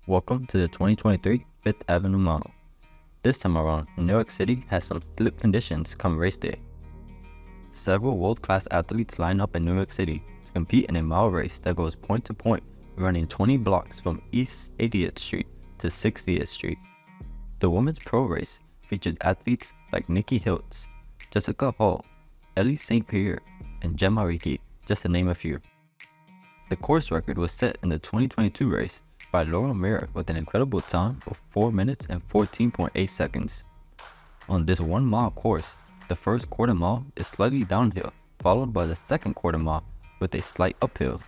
Welcome to the 2023 Fifth Avenue Mile. This time around, New York City has some slip conditions come race day. Several world-class athletes line up in New York City to compete in a mile race that goes point to point, running 20 blocks from East 80th Street to 60th Street. The women's pro race featured athletes like Nikki Hiltz, Jessica Hall, Ellie St. Pierre, and Jemma Reekie, just to name a few. The course record was set in the 2022 race by Laura Mira with an incredible time of 4 minutes and 14.8 seconds. On this 1 mile course, the first quarter mile is slightly downhill, followed by the second quarter mile with a slight uphill.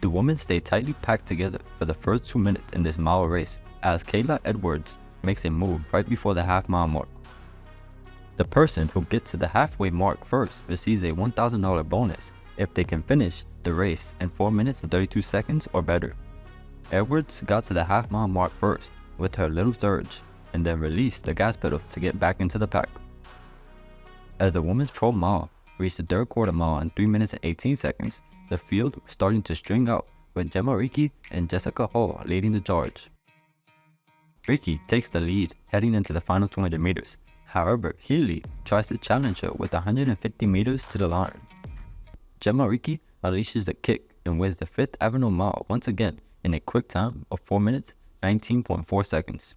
The women stay tightly packed together for the first 2 minutes in this mile race as Kayla Edwards makes a move right before the half-mile mark. The person who gets to the halfway mark first receives a $1,000 bonus if they can finish the race in 4 minutes and 32 seconds or better. Edwards got to the half-mile mark first with her little surge and then released the gas pedal to get back into the pack. As the women's pro mile reached the third quarter mile in 3 minutes and 18 seconds, the field was starting to string out with Jemma Reekie and Jessica Hall leading the charge. Reekie takes the lead heading into the final 200 meters. However, Healy tries to challenge her with 150 meters to the line. Jemma Reekie unleashes the kick and wins the Fifth Avenue Mile once again in a quick time of 4 minutes 19.4 seconds.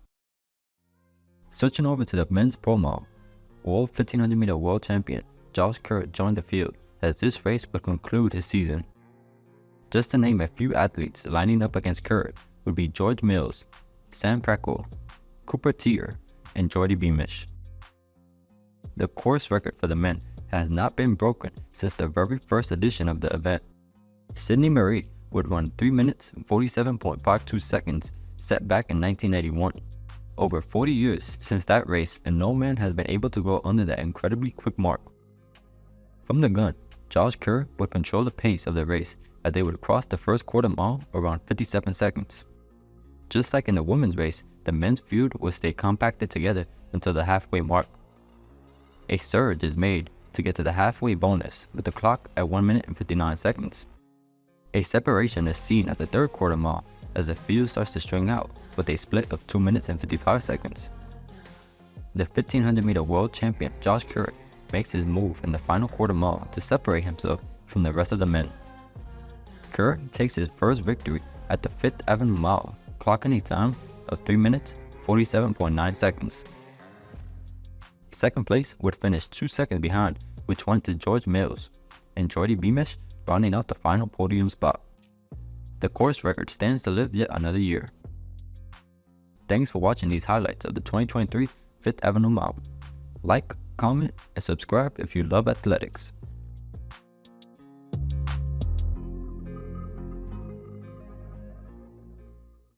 Switching over to the men's pro mile, world 1500 meter world champion Josh Kerr joined the field as this race would conclude his season. Just to name a few athletes lining up against Kerr would be George Mills, Sam Prackle, Cooper Teare, and Jordy Beamish. The course record for the men has not been broken since the very first edition of the event. Sydney Marie would run 3 minutes and 47.52 seconds set back in 1981. Over 40 years since that race and no man has been able to go under that incredibly quick mark. From the gun, Josh Kerr would control the pace of the race as they would cross the first quarter mile around 57 seconds. Just like in the women's race, the men's field would stay compacted together until the halfway mark. A surge is made to get to the halfway bonus with the clock at 1 minute and 59 seconds. A separation is seen at the third quarter mile as the field starts to string out with a split of 2 minutes and 55 seconds. The 1500 meter world champion Josh Kerr makes his move in the final quarter mile to separate himself from the rest of the men. Kerr takes his first victory at the Fifth Avenue Mile, clocking a time of 3 minutes 47.9 seconds. Second place would finish 2 seconds behind, which went to George Mills, and Jordy Beamish rounding out the final podium spot. The course record stands to live yet another year. Thanks for watching these highlights of the 2023 Fifth Avenue Mile. Like, comment, and subscribe if you love athletics.